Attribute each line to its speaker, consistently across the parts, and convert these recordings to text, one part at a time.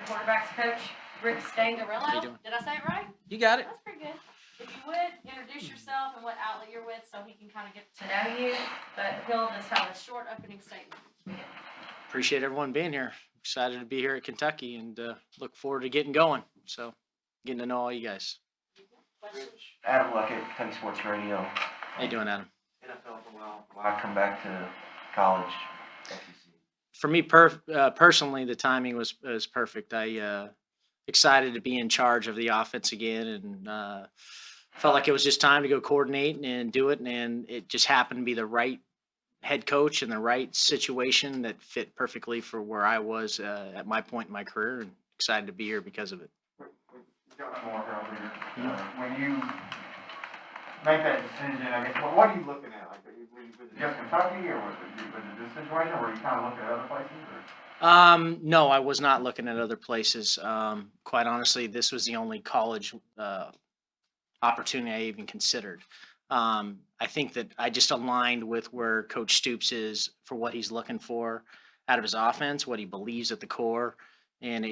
Speaker 1: quarterbacks coach, Rick Scangarello.
Speaker 2: How you doing?
Speaker 1: Did I say it right?
Speaker 2: You got it.
Speaker 1: That's pretty good. If you would, introduce yourself and what outlet you're with so he can kind of get to know you, but he'll just have a short opening statement.
Speaker 2: Appreciate everyone being here. Excited to be here at Kentucky and look forward to getting going. So, getting to know all you guys.
Speaker 1: Questions?
Speaker 3: Adam Luckett, Kentucky Sports Radio.
Speaker 2: How you doing, Adam?
Speaker 3: NFL for a while. Why come back to college? SEC?
Speaker 2: For me, personally, the timing was perfect. I excited to be in charge of the offense again, and felt like it was just time to go coordinate and do it. And it just happened to be the right head coach and the right situation that fit perfectly for where I was at my point in my career, and excited to be here because of it.
Speaker 4: Got more earlier. When you make that decision, I guess, well, what are you looking at? Like, was it just Kentucky, or was it this situation, or were you kind of looking at other places? Or?
Speaker 2: No, I was not looking at other places. Quite honestly, this was the only college opportunity I even considered. I think that I just aligned with where Coach Stoops is for what he's looking for out of his offense, what he believes at the core, and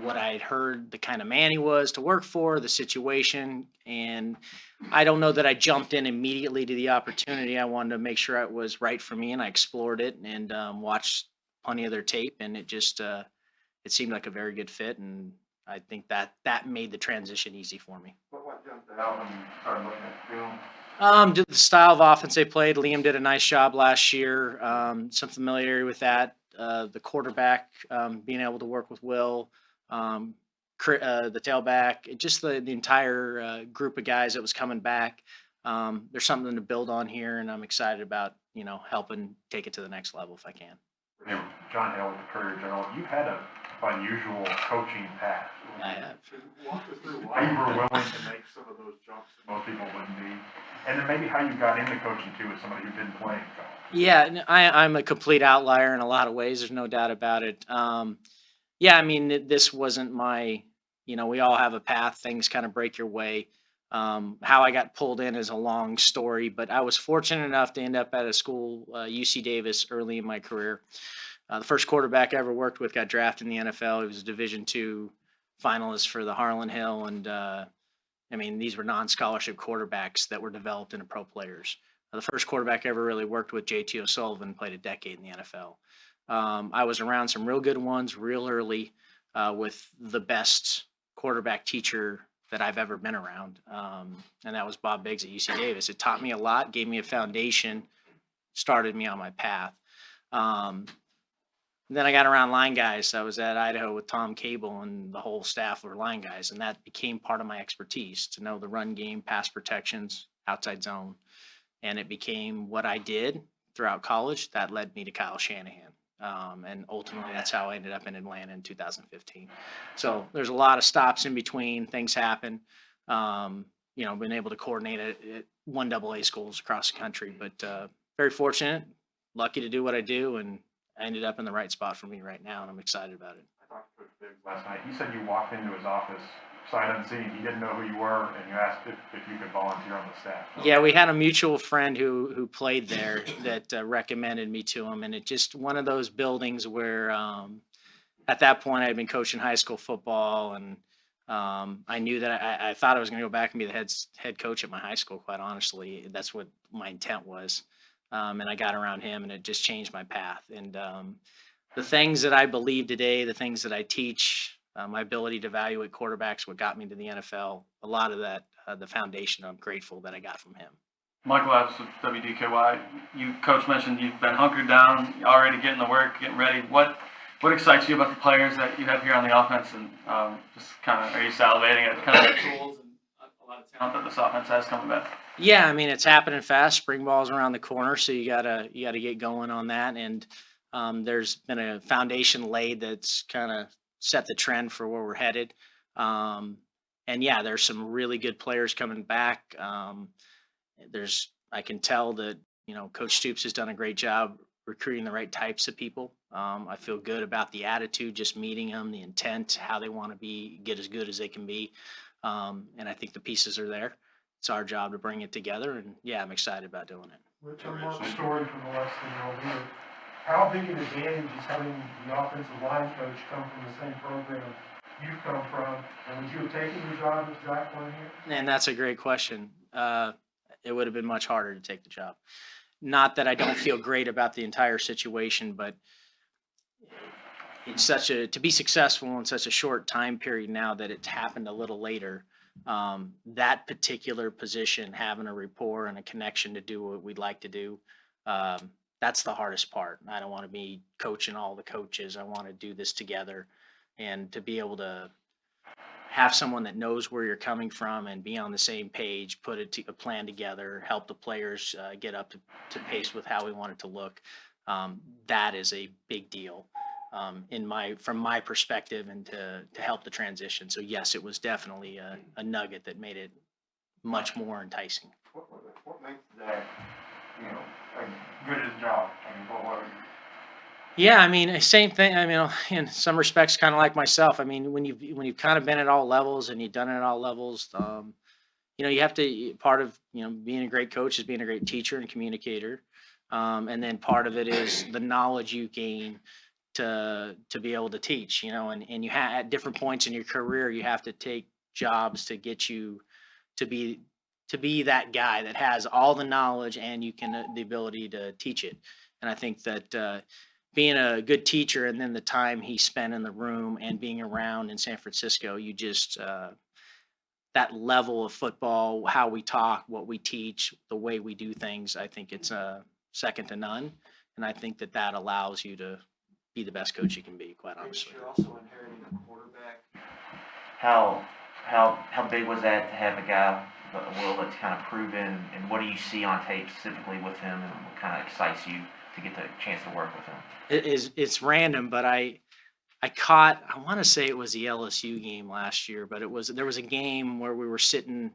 Speaker 2: what I had heard, the kind of man he was to work for, the situation, and I don't know that I jumped in immediately to the opportunity. I wanted to make sure it was right for me, and I explored it and watched plenty of their tape, and it just it seemed like a very good fit, and I think that made the transition easy for me.
Speaker 4: What jumped out when you started looking at film?
Speaker 2: Did the style of offense they played. Liam did a nice job last year. Some familiarity with that. The quarterback, being able to work with Will, the tailback, just the entire group of guys that was coming back. There's something to build on here, and I'm excited about helping take it to the next level if I can.
Speaker 4: Yeah, John L. with the Courier Journal. You've had a unusual coaching path.
Speaker 2: I have.
Speaker 4: Walk us through why you were willing to make some of those jumps that most people wouldn't be, and then maybe how you got into coaching too as somebody who didn't play in college.
Speaker 2: Yeah, I'm a complete outlier in a lot of ways. There's no doubt about it. Yeah, I mean, this wasn't my, we all have a path. Things kind of break your way. How I got pulled in is a long story, but I was fortunate enough to end up at a school, UC Davis, early in my career. The first quarterback I ever worked with got drafted in the NFL. He was a Division II finalist for the Harlan Hill, and I mean, these were non-scholarship quarterbacks that were developed into pro players. The first quarterback I ever really worked with, J.T. O'Sullivan, played a decade in the NFL. I was around some real good ones real early with the best quarterback teacher that I've ever been around, and that was Bob Biggs at UC Davis. It taught me a lot, gave me a foundation, started me on my path. Then I got around line guys. I was at Idaho with Tom Cable, and the whole staff were line guys, and that became part of my expertise to know the run game, pass protections, outside zone, and it became what I did throughout college. That led me to Kyle Shanahan. And ultimately, that's how I ended up in Atlanta in 2015. So there's a lot of stops in between. Things happen. Been able to coordinate at 1AA schools across the country, but very fortunate, lucky to do what I do, and I ended up in the right spot for me right now, and I'm excited about it.
Speaker 4: I talked to Coach Biggs last night. He said you walked into his office sight unseen. He didn't know who you were, and you asked if you could volunteer on the staff. So.
Speaker 2: Yeah, we had a mutual friend who played there that recommended me to him, and it just one of those buildings where at that point I had been coaching high school football, and I knew that I thought I was going to go back and be the head coach at my high school. Quite honestly, that's what my intent was, and I got around him, and it just changed my path. And the things that I believe today, the things that I teach. My ability to evaluate quarterbacks, what got me to the NFL, a lot of that, the foundation I'm grateful that I got from him.
Speaker 5: Michael Epps with WDKY. Coach mentioned you've been hunkered down, already getting the work, getting ready. What excites you about the players that you have here on the offense, and just kind of are you salivating at kind of the tools and a lot of talent that this offense has coming back?
Speaker 2: Yeah, I mean, it's happening fast. Spring ball's around the corner, so you gotta get going on that. And there's been a foundation laid that's kind of set the trend for where we're headed. And yeah, there's some really good players coming back. I can tell that, Coach Stoops has done a great job recruiting the right types of people. I feel good about the attitude, just meeting them, the intent, how they want to get as good as they can be. And I think the pieces are there. It's our job to bring it together. And yeah, I'm excited about doing it.
Speaker 6: Rich, I'm Mark Story from the West End. how big an advantage is having the offensive line coach come from the same program you've come from? And would you have taken the job if Zach weren't here?
Speaker 2: And that's a great question. It would have been much harder to take the job. Not that I don't feel great about the entire situation, but it's to be successful in such a short time period now that it's happened a little later. That particular position, having a rapport and a connection to do what we'd like to do, that's the hardest part. I don't want to be coaching all the coaches. I want to do this together, and to be able to have someone that knows where you're coming from and be on the same page, put a plan together, help the players get up to pace with how we want it to look. That is a big deal from my perspective, and to help the transition. So yes, it was definitely a nugget that made it much more enticing.
Speaker 4: What makes Zach, like, good at his job? I mean, what
Speaker 2: Yeah, I mean, same thing. I mean, in some respects, kind of like myself. I mean, when you've kind of been at all levels and you've done it at all levels, you have to. Part of being a great coach is being a great teacher and communicator, and then part of it is the knowledge you gain to be able to teach. And you at different points in your career, you have to take jobs to get you to be that guy that has all the knowledge and the ability to teach it. And I think that being a good teacher, and then the time he spent in the room and being around in San Francisco, you just that level of football, how we talk, what we teach, the way we do things, I think it's second to none. And I think that allows you to be the best coach you can be, quite honestly.
Speaker 3: You're also inheriting a quarterback. How big was that to have a guy, Will, that's kind of proven, and what do you see on tape specifically with him, and what kind of excites you to get the chance to work with him?
Speaker 2: It's random, but I want to say it was the LSU game last year, but there was a game where we were sitting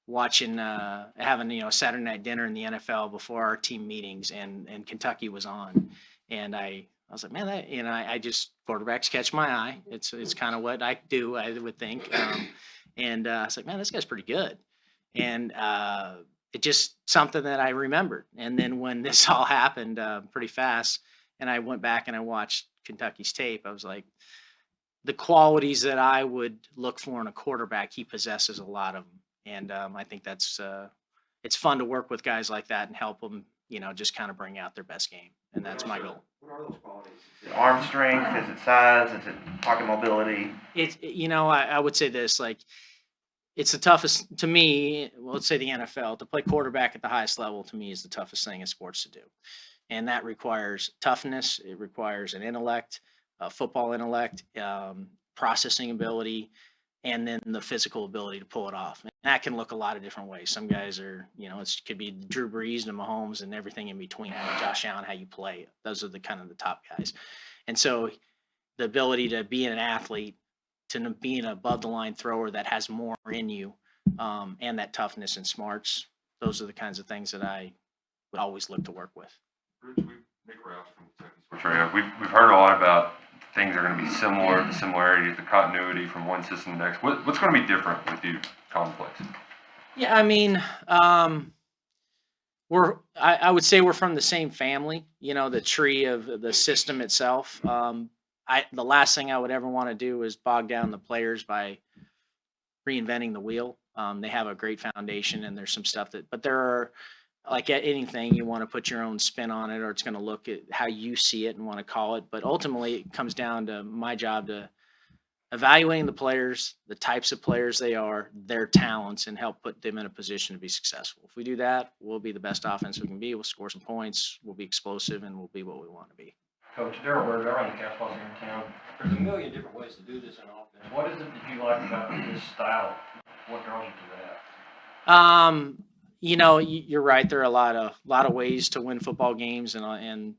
Speaker 2: watching, having Saturday night dinner in the NFL before our team meetings, and Kentucky was on, and I was like, man, I just, quarterbacks catch my eye. It's kind of what I do, I would think, and I was like, man, this guy's pretty good, and it just something that I remembered. And then when this all happened pretty fast, and I went back and I watched Kentucky's tape, I was like, the qualities that I would look for in a quarterback, he possesses a lot of them. And I think that's it's fun to work with guys like that and help them, just kind of bring out their best game. And that's my goal.
Speaker 3: What are those qualities? Is it arm strength? Is it size? Is it pocket mobility?
Speaker 2: I would say this, like, it's the toughest to me. Well, let's say the NFL, to play quarterback at the highest level, to me, is the toughest thing in sports to do. And that requires toughness. It requires an intellect, football intellect, processing ability, and then the physical ability to pull it off. And that can look a lot of different ways. Some guys are, it could be Drew Brees and Mahomes and everything in between. Josh Allen, how you play. Those are the kind of the top guys. And so the ability to be an athlete, to be an above the line thrower that has more in you, and that toughness and smarts, those are the kinds of things that I would always look to work with.
Speaker 7: Rich, Nick Rouse from Kentucky Sports Radio. We've heard a lot about things are going to be similar, the similarities, the continuity from one system to the next. What's going to be different with you calling plays?
Speaker 2: Yeah, I mean, I would say we're from the same family. The tree of the system itself. The last thing I would ever want to do is bog down the players by reinventing the wheel. They have a great foundation, and there's some stuff but there are, like anything, you want to put your own spin on it, or it's going to look at how you see it and want to call it. But ultimately, it comes down to my job to evaluating the players, the types of players they are, their talents, and help put them in a position to be successful. If we do that, we'll be the best offense we can be. We'll score some points. We'll be explosive, and we'll be what we want to be.
Speaker 8: Coach Darrell Berger, I run the Castles here in town. There's a million different ways to do this in offense. What is it that you like about this style? What draws you to that?
Speaker 2: You're right. There are a lot of ways to win football games, and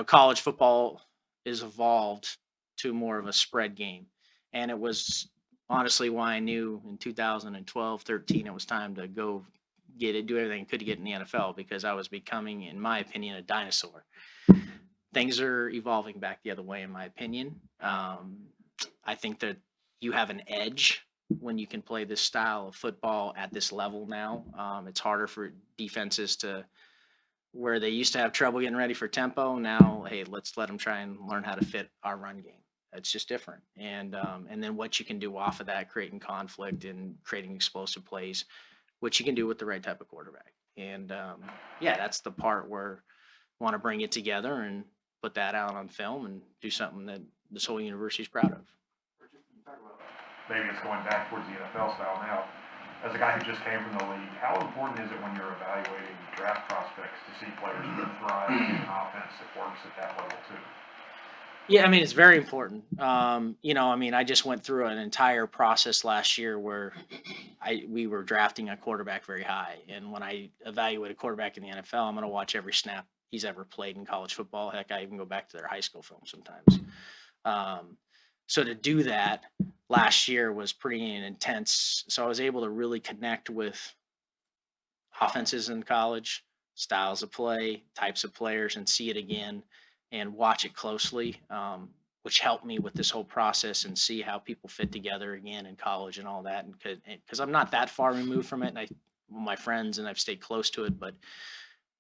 Speaker 2: college football is evolved to more of a spread game, and it was honestly why I knew in 2012, 13 it was time to go do everything I could to get in the NFL, because I was becoming, in my opinion, a dinosaur. Things are evolving back the other way, in my opinion. I think that you have an edge when you can play this style of football at this level now. It's harder for defenses to where they used to have trouble getting ready for tempo. Now, hey, let's let them try and learn how to fit our run game. It's just different. And then what you can do off of that, creating conflict and creating explosive plays, which you can do with the right type of quarterback. And yeah, that's the part where I want to bring it together and put that out on film and do something that this whole university is proud of.
Speaker 4: Maybe it's going back towards the NFL style now. As a guy who just came from the league, how important is it when you're evaluating draft prospects to see players who thrive in an offense that works at that level too?
Speaker 2: Yeah, I mean, it's very important. You know, I mean, I just went through an entire process last year where we were drafting a quarterback very high. And when I evaluate a quarterback in the NFL, I'm going to watch every snap he's ever played in college football. Heck, I even go back to their high school film sometimes. So to do that last year was pretty intense. So I was able to really connect with offenses in college, styles of play, types of players, and see it again and watch it closely, which helped me with this whole process and see how people fit together again in college and all that. And because I'm not that far removed from it, and my friends and I've stayed close to it, but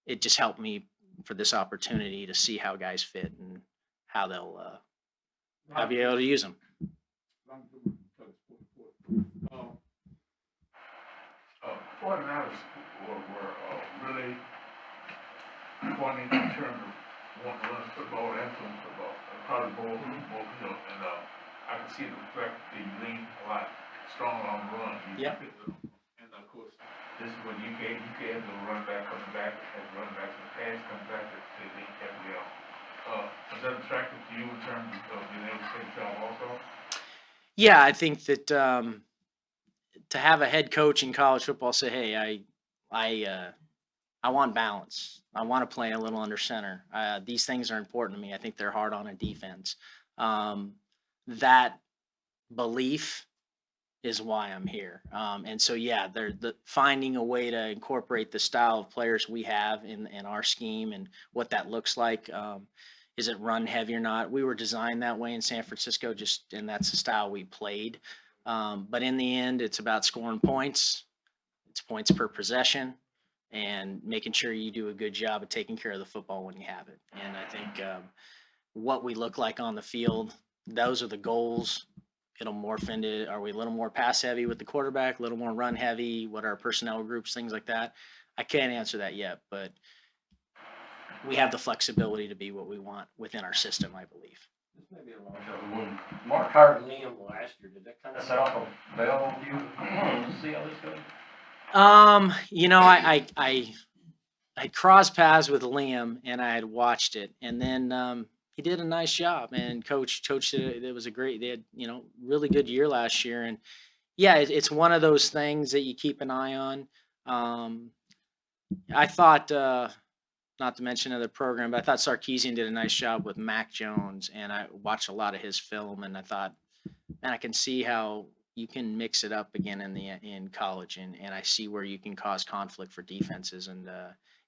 Speaker 2: it just helped me for this opportunity to see how guys fit and how they'll I'll be able to use them.
Speaker 9: Forty-niners were really funny in terms of wanting to run football and some football, probably more, you know, and I can see the fact that you lean a lot stronger on the run.
Speaker 2: Yep.
Speaker 9: And of course, this is when you can't have the run back coming back, as run back to the pass comes back to the FBL. Is that attractive to you in terms of being able to take a job also?
Speaker 2: Yeah, I think that to have a head coach in college football say, "Hey, I want balance. I want to play a little under center. These things are important to me. I think they're hard on a defense." That belief is why I'm here. And so, yeah, finding a way to incorporate the style of players we have in our scheme and what that looks like. Is it run heavy or not? We were designed that way in San Francisco, and that's the style we played. But in the end, it's about scoring points. It's points per possession and making sure you do a good job of taking care of the football when you have it. And I think what we look like on the field, those are the goals. It'll morph into, are we a little more pass heavy with the quarterback, a little more run heavy? What are our personnel groups, things like that? I can't answer that yet, but we have the flexibility to be what we want within our system, I believe.
Speaker 8: This may be a long shot. When Mark hired Liam last year, did that kind of set off a bell with you? To see how this goes?
Speaker 2: You know, I crossed paths with Liam and I had watched it, and then he did a nice job. And coach, it was they had, you know, really good year last year. And yeah, it's one of those things that you keep an eye on. I thought, not to mention another program, but I thought Sarkisian did a nice job with Mac Jones, and I watched a lot of his film, and I thought, man, I can see how you can mix it up again in college, and I see where you can cause conflict for defenses, and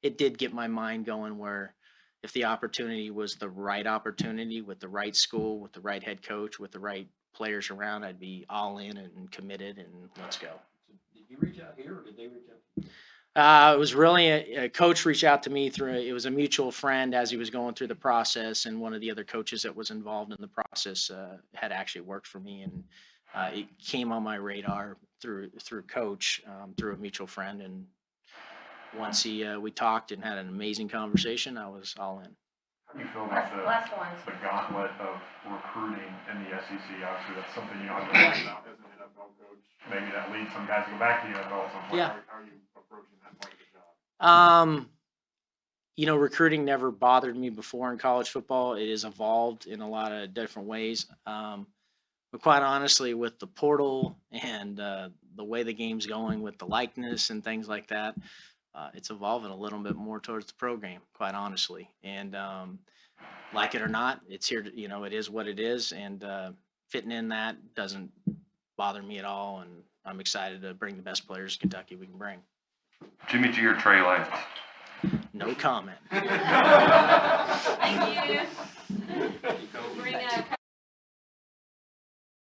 Speaker 2: it did get my mind going where if the opportunity was the right opportunity with the right school, with the right head coach, with the right players around, I'd be all in and committed, and let's go.
Speaker 8: So did you reach out here, or did they reach out?
Speaker 2: It was really a coach reached out to me it was a mutual friend as he was going through the process, and one of the other coaches that was involved in the process had actually worked for me, and it came on my radar through coach, through a mutual friend, and once we talked and had an amazing conversation, I was all in.
Speaker 4: How do you feel about
Speaker 1: Last ones.
Speaker 4: the gauntlet of recruiting in the SEC? Obviously, that's something you don't have to worry about as an NFL coach. Maybe that leads some guys to go back to the NFL at some point.
Speaker 2: Yeah.
Speaker 4: How are you approaching that part of the job?
Speaker 2: You know, recruiting never bothered me before in college football. It has evolved in a lot of different ways. But quite honestly, with the portal and the way the game's going with the likeness and things like that, it's evolving a little bit more towards the pro game, quite honestly. And like it or not, it's here. You know, it is what it is, and fitting in that doesn't bother me at all. And I'm excited to bring the best players in Kentucky we can bring.
Speaker 7: Jimmy G or Trey Lance?
Speaker 2: No comment.
Speaker 1: Thank you. Bring